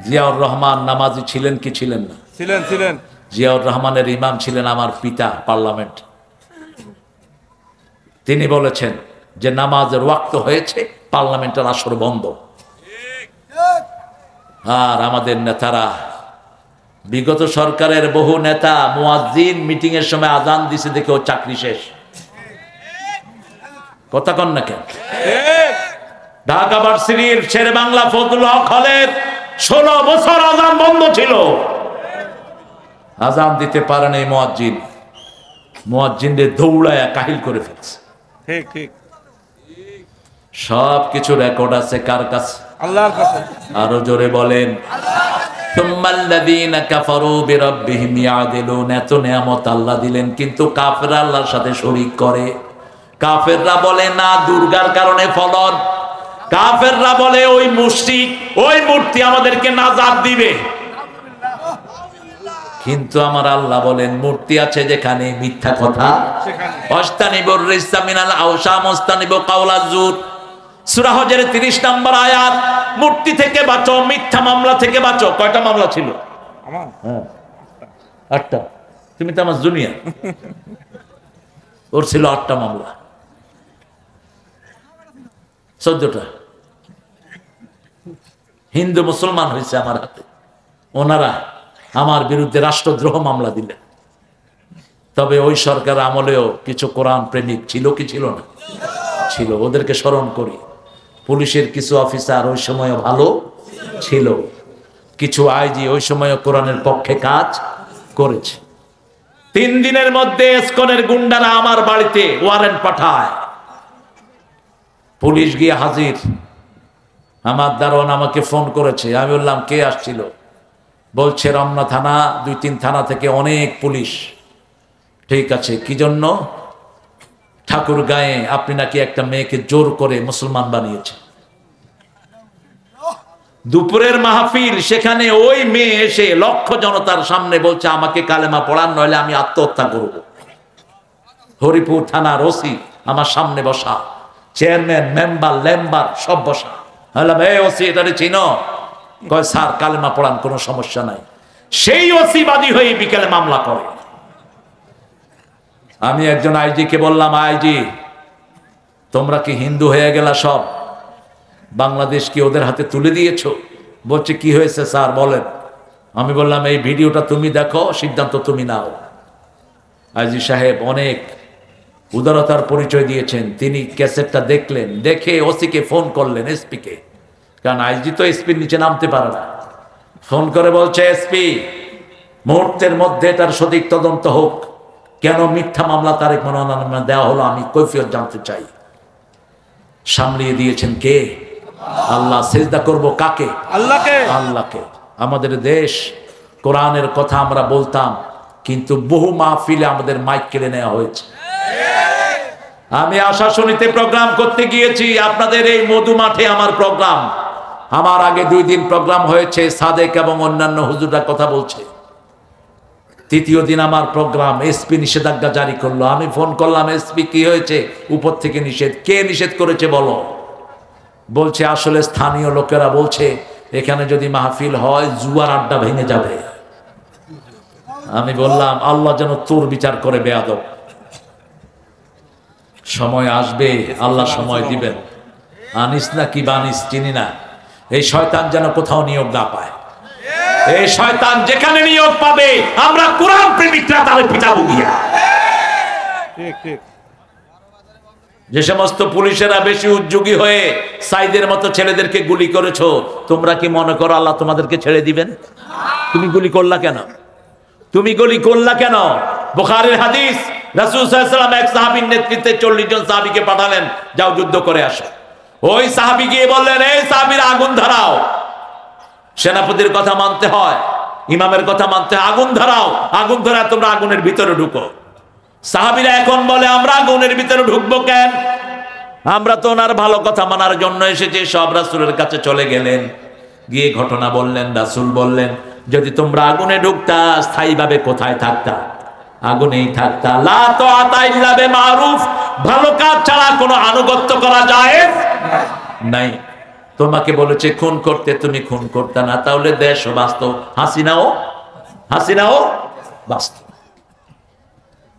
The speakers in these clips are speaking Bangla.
জিয়াউর রহমান নামাজি ছিলেন কি ছিলেন না? ছিলেন ছিলেন। জিয়াউর রহমানের ইমাম ছিলেন আমার পিতা পার্লামেন্ট। তিনি বলেছেন যে নামাজের ওয়াক্ত হয়েছে, পার্লামেন্টের আসর বন্ধ। আর আমাদের নেতারা, বিগত সরকারের বহু নেতা মুয়াজ্জিন মিটিং এর সময় আজান দিছে দেখে ও চাকরি শেষ। কথা কন না কেন? ঢাকা ভার্সিটির শেরে বাংলা ফজলুল হক হলের 16 বছর আজান বন্ধ ছিল। আজান দিতে পারেন এই মুয়াজ্জিন, মুয়াজ্জিনদের দৌড়ায়া কাহিল করে ফেলছে। ঠিক ঠিক। সব কিছু রেকর্ড আছে কার কাছে? আল্লাহর কাছে। আরো জোরে বলেন সুম্মাল্লাযীনা কাফারু বিরাব্বিহিম ইয়াদিলুন। এত নিয়ামত আল্লাহ দিলেন, কিন্তু কাফেররা আল্লাহর সাথে শরীক করে। কাফেররা বলে না দুর্গার কারণে ফলন, কাফেররা বলে ওই মুশরিক ওই মূর্তি আমাদেরকে নাজাত দিবে। কিন্তু আমার আল্লাহ বলেন মূর্তি আছে যেখানে মিথ্যা কথা অস্তানিবুর রিসা মিনাল আওসাম ওয়াস্তানিবু কাওলাজ জুর। সূরা হজের 30 নম্বর আয়াত। মূর্তি থেকে বাঁচো, মিথ্যা মামলা থেকে বাঁচো। কয়টা মামলা ছিল? আমার 8টা। তুমি তো আমার জুনিয়র। ওর ছিল 8টা মামলা, 14টা। হিন্দু মুসলমান হয়েছে আমার হাতে। ওনারা আমার বিরুদ্ধে রাষ্ট্রদ্রোহ মামলা দিলেন। তবে ওই সরকার আমলেও কিছু কোরআন প্রেমিক ছিল কি ছিল না? ছিল। ওদেরকে স্মরণ করি। পুলিশের কিছু অফিসার ওই সময় ভালো ছিল, কিছু আইজি ওই সময় কোরআনের পক্ষে কাজ করেছে। 3 দিনের মধ্যে এসকনের গুন্ডারা আমার বাড়িতে ওয়ারেন্ট পাঠায়। পুলিশ গিয়ে হাজির। আমার দারোয়ান আমাকে ফোন করেছে। আমি বললাম কে আসছিল? বলছে রমনা থানা, 2-3 থানা থেকে অনেক পুলিশ। ঠিক আছে, কি জন্য? ঠাকুর গায়ে আপনি নাকি একটা মেয়েকে জোর করে মুসলমান বানিয়েছে। দুপুরের মাহফিল, সেখানে ওই মেয়ে এসে লক্ষ জনতার সামনে বলছে আমাকে কালেমা পড়ান, নইলে আমি আত্মহত্যা করব। হরিপুর থানার ওসি আমার সামনে বসা, চেয়ারম্যান মেম্বার লেম্বার সব বসা। বললাম এই ওসি এটারে চিনো? কয় স্যার কালেমা পড়ান, কোনো সমস্যা নাই। সেই ওসি বাদী হয়ে বিকেলে মামলা করে। আমি একজন আইজি কে বললাম, আইজি তোমরা কি হিন্দু হয়ে গেলা সব? বাংলাদেশ কি ওদের হাতে তুলে দিয়েছো? বলছে কি হয়েছে স্যার বলেন। আমি বললাম এই ভিডিওটা তুমি দেখো, সিদ্ধান্ত তুমি নাও। আইজি সাহেব অনেক উদারতার পরিচয় দিয়েছেন। তিনি ক্যাসেটটা দেখলেন, দেখে ওসিকে ফোন করলেন, এসপি কে। কারণ আইজি তো এসপির নিচে নামতে পারে না। ফোন করে বলছে এসপি মুহূর্তের মধ্যে এটার সঠিক তদন্ত হোক। কেন মিথ্যা মামলা তারেক মনোনয়ন দেওয়া হলো আমি কৈফিয়ত জানতে চাই। সামলিয়ে দিয়েছেন কে? আল্লাহ। সেজদা করব কাকে? আল্লাহকে। আল্লাহকে। আমাদের দেশ, কোরআনের কথা আমরা বলতাম, কিন্তু বহু মাহফিলে আমাদের মাইক কেড়ে নেওয়া হয়েছে। আমি আশাশুনিতে প্রোগ্রাম করতে গিয়েছি, আপনাদের এই মধু মাঠে আমার প্রোগ্রাম। আমার আগে 2 দিন প্রোগ্রাম হয়েছে, সাদেক এবং অন্যান্য হুজুররা কথা বলছে। 3য় দিন আমার প্রোগ্রাম, এসপি নিষেধাজ্ঞা জারি করলো। আমি ফোন করলাম, এসপি কি হয়েছে? উপর থেকে নিষেধ। কে নিষেধ করেছে বলো? বলছে আসলে স্থানীয় লোকেরা বলছে এখানে যদি মাহফিল হয় জুয়ার আড্ডা ভেঙে যাবে। আমি বললাম আল্লাহ যেন তোর বিচার করে বেয়াদব। সময় আসবে, আল্লাহ সময় দিবেন। আনিস না কি বানিস চিনি না, এই শয়তান যেন কোথাও নিয়োগ না পায়। এই শয়তান যেখানে নিয়োগ পাবে আমরা কোরআন প্রেমিকরা তারে পিটাবো গিয়া। ঠিক ঠিক। যে সমস্ত পুলিশেরা বেশি উদ্যোগী হয়ে সাইদের মতো ছেলেদেরকে গুলি করেছো, তোমরা কি মনে করো আল্লাহ তোমাদেরকে ছেড়ে দিবেন? তুমি গুলি করলা কেন? তুমি গুলি করলা কেন? বুখারীর হাদিস, রাসূল সাল্লাল্লাহু আলাইহি ওয়াসাল্লাম এক সাহাবীর নেতৃত্বে 40 জন সাহাবীকে পাঠালেন, যাও যুদ্ধ করে আসো। ওই সাহাবী গিয়ে বললেন এই সাহাবীরা আগুন ধরাও। সেনাপতির কথা মানতে হয়, ইমামের কথা মানতে হয়। আগুন ধরাও, আগুন ধরা তোমরা আগুনের ভিতরে ঢুকো। সাহাবীরা এখন বলে আমরা আগুনের ভিতরে ঢুকবো কেন? আমরা তো ওনার ভালো কথা মানার জন্য এসেছি। সব রাসূলের কাছে চলে গেলেন, গিয়ে ঘটনা বললেন। রাসূল বললেন যদি তোমরা আগুনে ঢুকতা স্থায়ীভাবে কোথায় থাকতা? আগুনেই থাকতা। লা তাআতা ইল্লা বিমারুফ, ভালো কাজ ছাড়া কোনো আনুগত্য করা যায় নাই। তোমাকে বলেছে খুন করতে, তুমি খুন করতে না, তাহলে দেশও বাঁচত, হাসিনাও বাঁচত।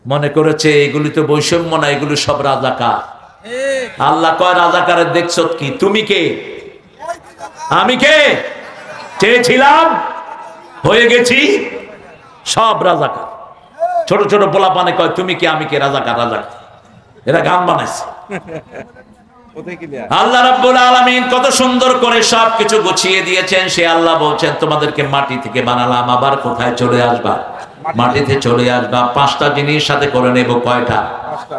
মনে করেছে এগুলি তো বৈষম্য না, এগুলি সব রাজাকার। আল্লাহ কয় রাজাকারের দেখছো কি? তুমি কে? আমি কে? চেয়েছিলাম, হয়ে গেছি সব রাজাকার। ছোট ছোট পোলাপানে কয় তুমি কে, আমি কে, রাজাকার রাজাকার। এরা গান বানাইছে। আল্লাহ রাব্বুল আলামিন কত সুন্দর করে সবকিছু গুছিয়ে দিয়েছেন। সে আল্লাহ বলছেন তোমাদেরকে মাটি থেকে বানালাম, আবার কোথায় চলে আসবা? মাটিতে চলে আসবা। 5টা জিনিস সাথে করে নেব। কয়টা?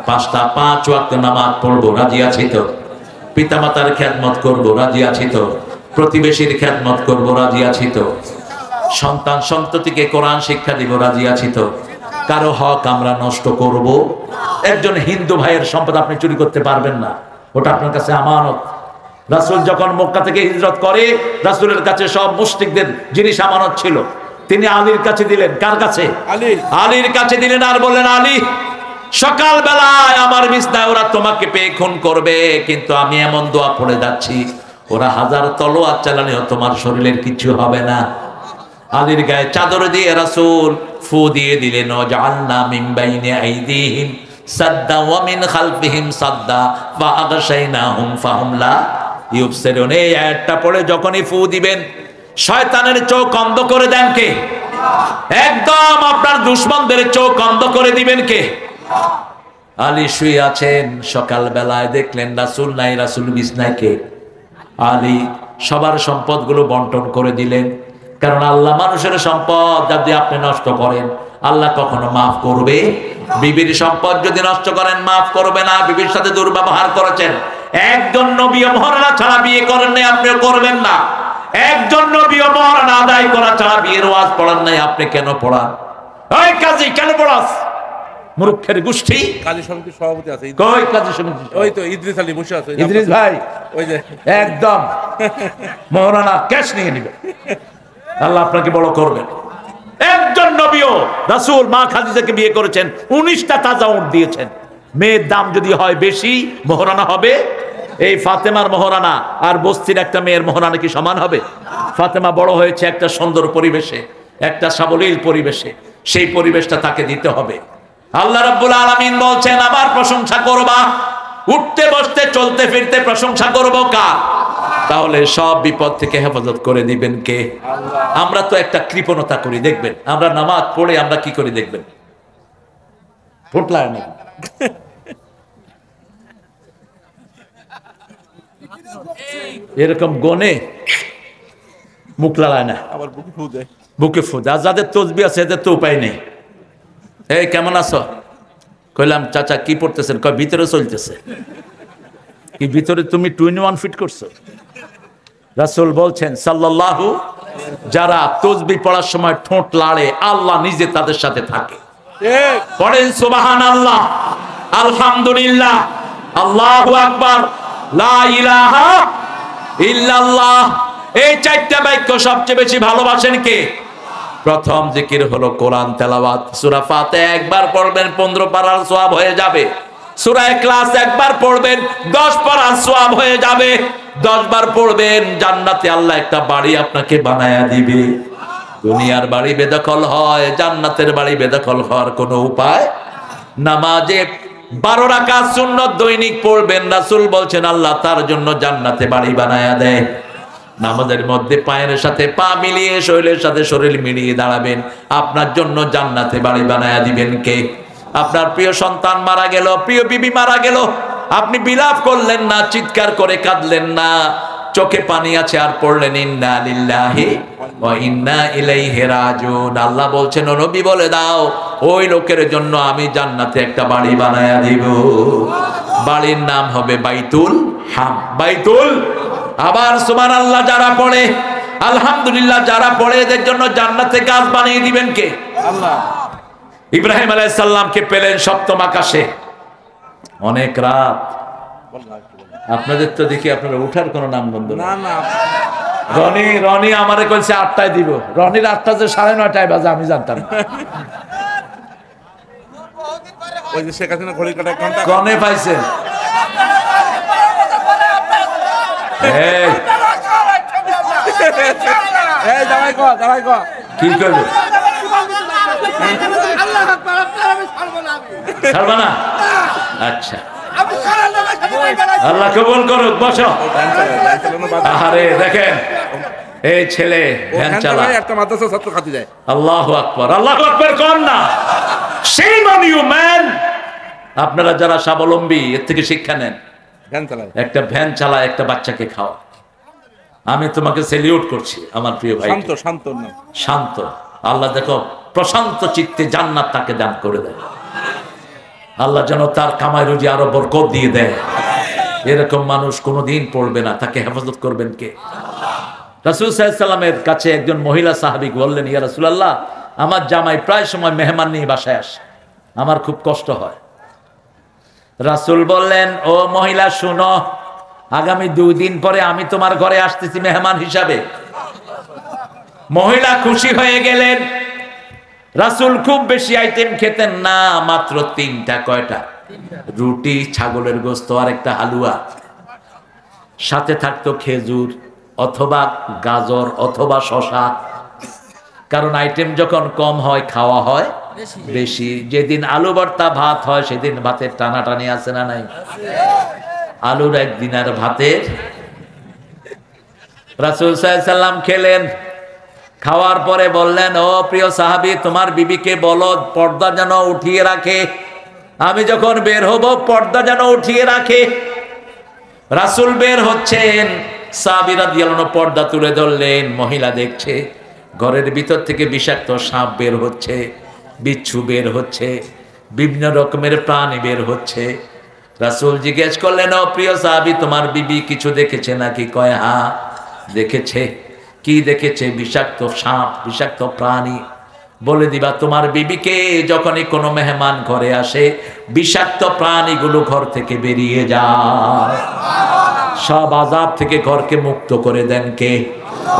5টা। 5 ওয়াক্ত নামাজ পড়বো, রাজি আছি তো? পিতামাতার খেদমত করব, রাজি আছি তো? প্রতিবেশীর খেদমত করব, রাজি আছি তো? সন্তান সন্ততিকে কোরআন শিক্ষা দিব, রাজি আছি তো? কারো হক আমরা নষ্ট করব? একজন হিন্দু ভাইয়ের সম্পদ আপনি চুরি করতে পারবেন না, ওটা আপনার কাছে আমানত। রাসূল যখন মক্কা থেকে হিজরত করে, রাসূলের কাছে সব মুশরিকদের জিনিস আমানত ছিল। তিনি আলীর কাছে দিলেন। কার কাছে? আলীর কাছে দিলেন। আর বললেন, আলী, সকাল বেলায় আমার বিছনায় ওরা তোমাকে পেয়ে খুন করবে, কিন্তু আমি এমন দোয়া পড়ে যাচ্ছি, ওরা 1000 তলোয়ার চালালেও তোমার শরীরের কিছু হবে না। আলীর গায়ে চাদর দিয়ে রাসূল ফু দিয়ে দিলেন, ওয়াজআলনা মিন বাইনি আইদিহিম সাদ্দা ওয়া মিন খালফিহিম সাদ্দা ফাআগশাইনাহুম ফাহুম লা ইউবসিরুন। এই আয়াতটা পড়ে যখনই ফু দিবেন, শয়তানের চোখ অন্ধ করে দেন কে? একদম আপনার দুশমনদের চোখ অন্ধ করে দিবেন কে? আলী শুয়ে আছেন, সকাল বেলায় দেখলেন রাসূল নাই, রাসূল বিছনায়। কে? আলী। সবার সম্পদগুলো বন্টন করে দিলেন, কারণ আল্লাহ মানুষের সম্পদ যদি আপনি নষ্ট করেন, আল্লাহ কখনো মাফ করবে? বিবির সম্পদ যদি নষ্ট করেন, মাফ করবে না। বিবির সাথে দুর্ব্যবহার করেছেন, একজন নবী মহারানা ছাড়া বিয়ে করেন নাই, আপনিও করবেন না। একজন নবী মহারানা আদায় করা ছাড়া বিয়ের ওয়াজ পড়ান নাই, আপনি কেন পড়ান? ওই কাজী কেন পড়াস? মূর্খের গোষ্ঠী। কাজী সমিতির সভাপতি আছে, কই কাজী সমিতি? ওই তো ইদ্রিস আলী বসে আছে। ইদ্রিস ভাই ওই যে একদম মহারানা ক্যাশ নিয়ে নেবে, আল্লাহ আপনাকে বড় করবেন। একজন নবীও রাসূল মা খাদিজাকে বিয়ে করেছেন, 19টা তাজা উট দিয়েছেন। মেয়ের দাম যদি হয় বেশি, মহারানা হবে। এই ফাতেমার মহারানা আর বস্তির একটা মেয়ের মহারানা কি সমান হবে? ফাতেমা বড় হয়েছে একটা সুন্দর পরিবেশে, একটা সাবলীল পরিবেশে, সেই পরিবেশটা তাকে দিতে হবে। আল্লাহ রাব্বুল আলামিন বলছেন, আবার প্রশংসা করবা, উঠতে বসতে চলতে ফিরতে প্রশংসা করব কার? তাহলে সব বিপদ থেকে হেফাজত করে দিবেন কে? আমরা তো একটা কৃপণতা করি, দেখবেন আমরা নামাজ পড়ে আমরা কি করি দেখবেন, ফুটলায় না, এরকম গনে মুখ লালায় না, আবার বুকে ফু দেয়। বুকে ফু দেয়। আর যাদের তসবিহ আছে এদের তো উপায় নেই। এই কেমন আছো? কইলাম চাচা কি পড়তেছেন? কয় ভিতরে চলতেছে। কি ভিতরে? তুমি 21 ফিট করছো? রাসূল বলছেন সাল্লাল্লাহু, যারা তসবিহ পড়ার সময় ঠোঁট লাড়ে, আল্লাহ নিজে তাদের সাথে থাকে। পড়েন সুবহানাল্লাহ, আলহামদুলিল্লাহ, আল্লাহু আকবার, লা ইলাহা ইল্লাল্লাহ। এই 4টা বাক্য সবচেয়ে বেশি ভালোবাসেন কে? প্রথম জিকির হলো কোরআন তেলাওয়াত। সূরা ফাতিহা একবার পড়বেন 15 পারার সওয়াব হয়ে যাবে। সূরা ইখলাস একবার পড়বেন 10 পারার সওয়াব হয়ে যাবে। 10 বার পড়বেন, জান্নাতে আল্লাহ একটা বাড়ি আপনাকে বানায়া দিবে। দুনিয়ার বাড়ি বেদখল হয়, জান্নাতের বাড়ি বেদখল হওয়ার কোনো উপায়? নামাজে 12 রাকাত সুন্নাত দৈনিক পড়বেন, রাসূল বলছেন আল্লাহ তার জন্য জান্নাতে বাড়ি বানায়া দেয়। নামাজের মধ্যে পায়ের সাথে পা মিলিয়ে, শরীরের সাথে শরীর মিলিয়ে দাঁড়াবেন, আপনার জন্য জান্নাতে বাড়ি বানায়া দিবেন কে? আপনার প্রিয় সন্তান মারা গেল, প্রিয় বিবি মারা গেল, আপনি বিলাপ করলেন না, চিৎকার করে কাঁদলেন না, চোখে পানি আছে আর পড়লেন ইন্না লিল্লাহি ওয়া ইন্না ইলাইহি রাজিউন। আল্লাহ বলছেন ও নবী বলে দাও, ওই লোকের জন্য আমি জান্নাতে একটা বাড়ি বানায়া দিব। বাড়ির নাম হবে বাইতুল হাম, বাইতুল। আবার সুবহানাল্লাহ যারা পড়ে, আলহামদুলিল্লাহ যারা পড়ে, এদের জন্য জান্নাতে গাছ বানিয়ে দিবেন কে? আল্লাহ। ইব্রাহিম আলাইহিস সালামকে পেলেন 7ম আকাশে, অনেক রাত। আপনাদের তো দেখি আপনারা উঠার কোনো নাম গন্ধ না না, রনি আমারে কইছে 8টায় দিব। রনির 8টা যে 9:30টায় বাজে আমি জানতাম না। ওই যে শেখ হাসিনা ঘড়ি কাটা ঘন্টা কনে পাইছেন? এই এই জামাই কো কি করবে? ছাড়বা না? আচ্ছা, আল্লাহ কবুল করুক। বসো। আরে দেখেন, এই ছেলে ভ্যান চালায়, একটা মাদ্রাসা ছাত্র খাতি যায়। আল্লাহু আকবার, আল্লাহু আকবার কর না। Shame on you, man! আপনারা যারা স্বাবলম্বী, এর থেকে শিক্ষা নেন। ভ্যান চালায়, একটা ভ্যান চালায়, একটা বাচ্চাকে খাওয়া। আমি তোমাকে সেলিউট করছি আমার প্রিয় ভাই। শান্ত না, শান্ত। আল্লাহ দেখো প্রশান্ত চিত্তে জান্নাত তাকে দান করে দেয়। আল্লাহ যেন তার কামাই রুজি আরো বরকত দিয়ে দেয়। এরকম মানুষ কোনোদিন পড়বে না, তাকে হেফাজত করবেন কে? রাসূল সাল্লাল্লাহু আলাইহি ওয়াসাল্লামের কাছে একজন মহিলা সাহাবী বললেন, ইয়া রাসূলুল্লাহ, আমার জামাই প্রায় সময় মেহমান নিয়ে বাসায় আসে, আমার খুব কষ্ট হয়। রাসূল বললেন, ও মহিলা শুনো, আগামী 2 দিন পরে আমি তোমার ঘরে আসতেছি মেহমান হিসাবে। মহিলা খুশি হয়ে গেলেন। রাসূল খুব বেশি আইটেম খেতেন না, মাত্র 3টা। কয়টা? রুটি, ছাগলের গোস্ত আর একটা হালুয়া, সাথে থাকতো খেজুর অথবা গাজর অথবা শশা। কারণ আইটেম যখন কম হয় খাওয়া হয় বেশি। যেদিন আলু ভর্তা ভাত হয় সেদিন ভাতের টানাটানি আছে না নাই? আলুর একদিন আর ভাতের। রাসূল সাল্লাল্লাহু আলাইহি ওয়াসাল্লাম খেলেন। খাওয়ার পরে বললেন, ও প্রিয় সাহাবী, তোমার বিবিকে বলো পর্দা যেন উঠিয়ে রাখে, আমি যখন বের হব পর্দা যেন উঠিয়ে রাখে। রাসূল বের হচ্ছেন, সাহাবী রাদিয়াল্লাহু আনহু পর্দা তুলে ধরলেন। মহিলা দেখছে ঘরের ভিতর থেকে বিষাক্ত সাপ বের হচ্ছে, বিচ্ছু বের হচ্ছে, বিভিন্ন রকমের প্রাণী বের হচ্ছে। রাসূল জিজ্ঞেস করলেন, ও প্রিয় সাহাবী, তোমার বিবি কিছু দেখেছে নাকি? কয় হ্যাঁ দেখেছে। কি দেখেছে? বিষাক্ত সাপ, বিষাক্ত প্রাণী। বলে দিবা তোমার বিবিকে যখনই কোনো মেহমান ঘরে আসে বিষাক্ত প্রাণীগুলো ঘর থেকে বেরিয়ে যায়, সব আযাব থেকে ঘরকে মুক্ত করে দেন কে?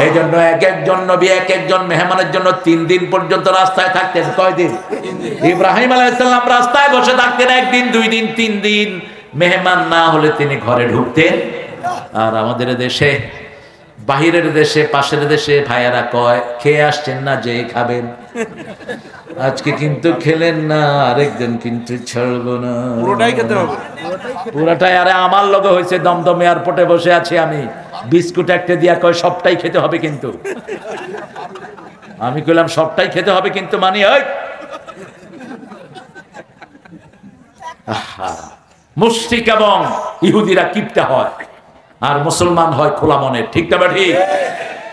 এই জন্য এক একজন নবী এক একজন মেহমানের জন্য 3 দিন পর্যন্ত রাস্তায় থাকতেন। কয়দিন? ইব্রাহিম আলাইহিস সালাম রাস্তায় বসে থাকতেন 1 দিন 2 দিন 3 দিন। মেহমান না হলে তিনি ঘরে ঢুকতেন। আর আমাদের দেশে, বাহিরের দেশে, পাশের দেশে ভাইয়ারা কয়, খেয়ে আসছেন না যে খাবেন, আজকে কিন্তু খেলেন না আরেকদিন কিন্তু ছাড়বো না। পুরোটাই খেতে হবে, পুরোটাই। আরে আমার লগে হয়েছে, দমদম এয়ারপোর্টে বসে আছি আমি, বিস্কুট একটা দিয়া কয় সবটাই খেতে হবে কিন্তু। আমি কইলাম সবটাই খেতে হবে কিন্তু মানে ওই মুশরিক এবং ইহুদিরা কিপটা হয় আর মুসলমান হয় খোলা মনের। ঠিক না ঠিক?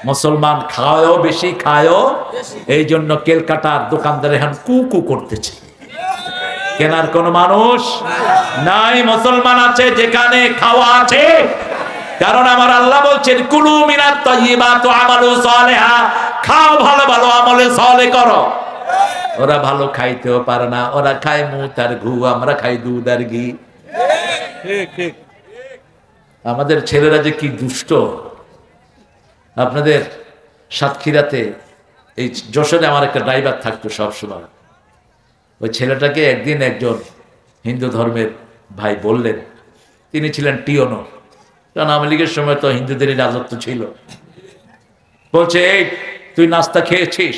মুসলমান খায়ও বেশি, খায়ও। এই জন্য কেলকাটার দোকানদার এখন কুকু করতেছে, কেনার কোন মানুষ নাই। মুসলমান আছে যেখানে খাওয়া আছে, কারণ আমার আল্লাহ বলছেন কুলু মিনাত তাইয়্যিবাত ওয়া আমালু সালিহা, খাও ভালো ভালো আমলে সালেহ করো। ওরা ভালো খাইতেও পারে না, ওরা খায় মুত আর ঘু, আমরা খাই দুধ আর ঘি। ঠিক ঠিক। আমাদের ছেলেরা যে কি দুষ্ট। আপনাদের সাতক্ষীরাতে, এই যশোরে আমার একটা ড্রাইভার থাকতো সব সময়। ওই ছেলেটাকে একদিন একজন হিন্দু ধর্মের ভাই বললেন, তিনি ছিলেন টিওনো, কারণ আওয়ামী লীগের সময় তো হিন্দুদেরই রাজত্ব ছিল। বলছে, এই তুই নাস্তা খেয়েছিস?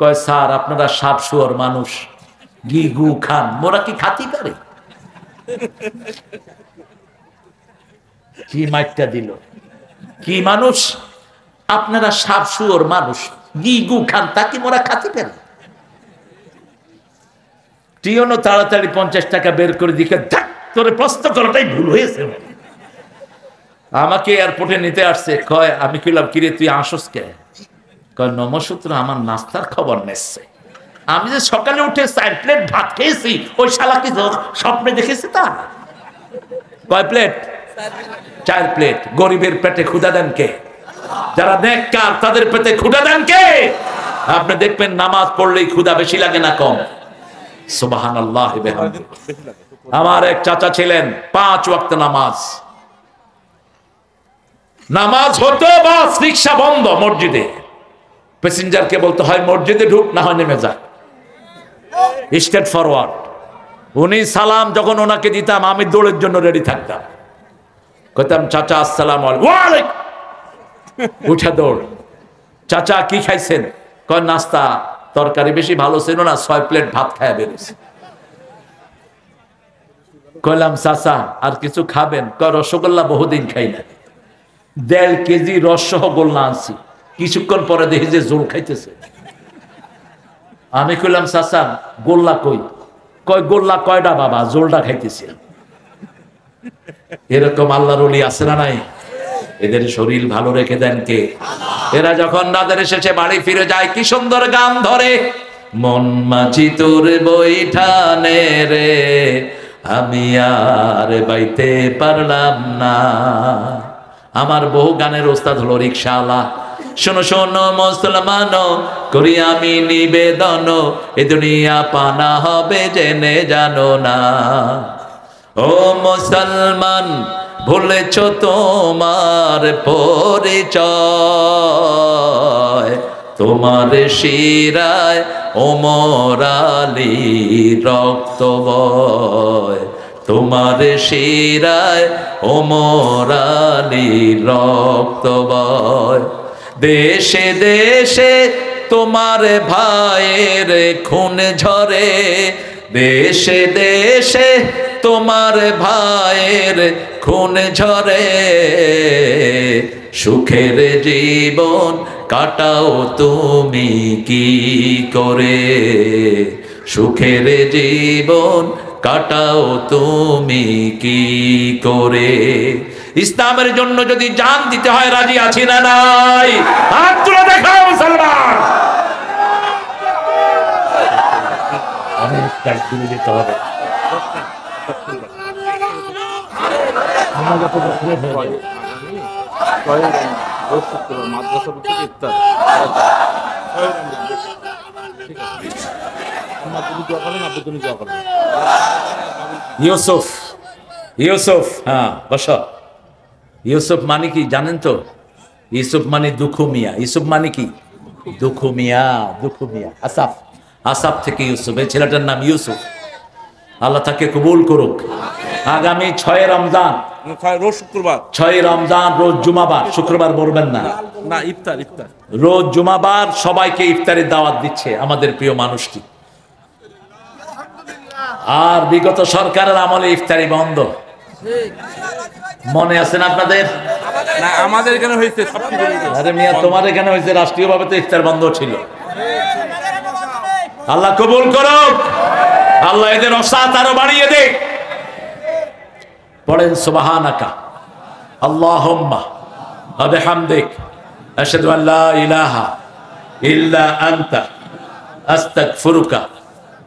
কয় স্যার আপনারা সাপ শুয়োর মানুষ, ঘি গু খান, মোরা কি খাতি পারে? কি মাইটটা দিল, কি মানুষ আপনারা, সাপ শুয়োর মানুষ, ঘি গু খান, তা কি মোরা খাতি পারে? টিওনো তাড়াতাড়ি 50 টাকা বের করে দিকে, তোরে প্রশ্ন করাটাই ভুল হয়েছে। আমাকে এয়ারপোর্টে নিতে আসছে, কয়, আমি কইলাম কিরে তুই আসস কে? কয় নমসূত্র আমার নাস্তার খবর নেছে, আমি যে সকালে উঠে 4 প্লেট ভাত খেয়েছি, ওই শালা কি স্বপ্নে দেখেছি তা? কয় প্লেট? 4 প্লেট। গরিবের পেটে ক্ষুধা দেন কে? যারা নেককার তাদের পেটে ক্ষুধা দেন কে? আপনি দেখবেন নামাজ পড়লেই ক্ষুধা বেশি লাগে না কম? সুবহানাল্লাহ বিহামদিহি। আমার এক চাচা ছিলেন 5 ওয়াক্ত নামাজ, নামাজ হতো বাস রিকশা বন্ধ মসজিদে, প্যাসেঞ্জারকে বলতে হয় মসজিদে ঢুক, না হয় নেমে যা, স্ট্রেট ফরওয়ার্ড। উনি সালাম যখন ওনাকে দিতাম আমি দৌড়ের জন্য রেডি থাকতাম, কইতাম চাচা আসসালামু আলাইকুম, ওয়া আলাইকুম। উঠে দৌড়। চাচা কি খাইছেন? কয় নাস্তা, তরকারি বেশি ভালো ছিল না, 6 প্লেট ভাত খায় বেরোছে। কইলাম চাচা আর কিছু খাবেন? কয় রসগোল্লা বহুদিন খাই না। 1.5 কেজি রস সহ গোল্লা আনছি, কিছুক্ষণ পরে দেখি যে জোল খাইতেছে। আমি কইলাম চাচা গোল্লা কই? কয় গোল্লা কয়টা বাবা, জোলটা খাইতেছি। এরকম আল্লাহর ওলি আছে না নাই? এদের শরীর ভালো রেখে দেন কে? এরা যখন রাতের শেষে বাড়ি ফিরে যায় কি সুন্দর গান ধরে, মন মাঝি তোর বৈঠানে রে, আমি আর বাইতে পারলাম না। আমার বহু গানের ওস্তাদ হলো রিকশাওয়ালা। শোনো শোনো মুসলমান, করি আমি নিবেদন, এ দুনিয়া পানা হবে জেনে জানো না। ও মুসলমান ভুলেছ তোমার পরিচয়, তোমার শিরায় ওমর আলী রক্ত বয়, তোমার শিরায় ওমর আলী রক্ত বয়। দেশে দেশে তোমার ভাইয়ের খুন ঝরে, দেশে দেশে তোমার ভাইয়ের খুন ঝরে, সুখের জীবন কাটাও তুমি কি করে, সুখের জীবন কাটাও তুমি কি করে। ইসলামের জন্য যদি জান দিতে হয় রাজি আছি না নাই? হাত তুলে দেখাও মুসলমান। অনেক টাইম দিতে হবে। ইউসুফ, ইউসুফ, হ্যাঁ বসো। ইউসুফ মানে কি জানেন তো? ইউসুফ মানে দুঃখু মিয়া। ইউসুফ মানে কি? দুঃখু মিয়া, দুঃখু মিয়া। আসাফ, আসাফ থেকে ইউসুফ। এই ছেলেটার নাম ইউসুফ। আল্লাহ তাকে কবুল করুক। আগামী 6 রমজান, রোজ শুক্রবার, 6 রমজান রোজ জুমাবার, শুক্রবার বলবেন না, না ইফতার, ইফতার রোজ জুমাবার সবাইকে ইফতারের দাওয়াত দিচ্ছে আমাদের প্রিয় মানুষটি। আর বিগত সরকারের আমলে ইফতারি বন্ধ, মনে আছে না আপনাদের? না আমাদের এখানে হয়েছে সবকিছু। আরে মিয়া তোমার এখানে হয়েছে, রাষ্ট্রীয়ভাবে তো ইফতার বন্ধ ছিল। আল্লাহ কবুল করুক, আল্লাহ এদের অসাত আরো বাড়িয়ে দেখ। পড়েন সুবহানাকা আল্লাহুম্মা ওয়া বিহামদিক আশহাদু আল লা ইলাহা ইল্লা আনতা আস্তাগফিরুকা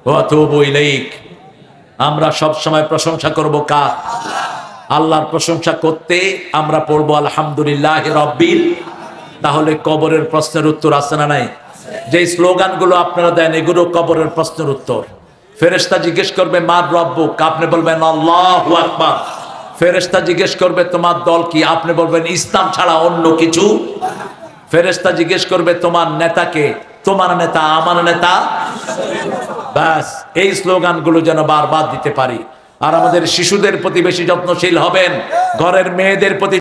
ওয়া আতুবু ইলাইক। আমরা সব সময় প্রশংসা করব কার? আল্লাহর প্রশংসা করতে আমরা পড়বো আলহামদুলিল্লাহি রাব্বিল। তাহলে কবরের প্রশ্নের উত্তর আছে না নাই? যে স্লোগানগুলো আপনারা দেন এগুলো কবরের প্রশ্নের উত্তর। ফেরেশতা জিজ্ঞেস করবে মার রব্বুক, আপনি বলবেন আল্লাহু আকবার। ফেরেশতা জিজ্ঞেস করবে তোমার দল কি, আপনি বলবেন ইসলাম ছাড়া অন্য কিছু। ফেরেশতা জিজ্ঞেস করবে তোমার নেতাকে, তোমার নেতা আমার নেতা। ব্যাস, এই স্লোগানগুলো যেন বারবার দিতে পারি। আর আমাদের শিশুদের প্রতি বেশি যত্নশীল হবেন, ঘরের মেয়েদের প্রতি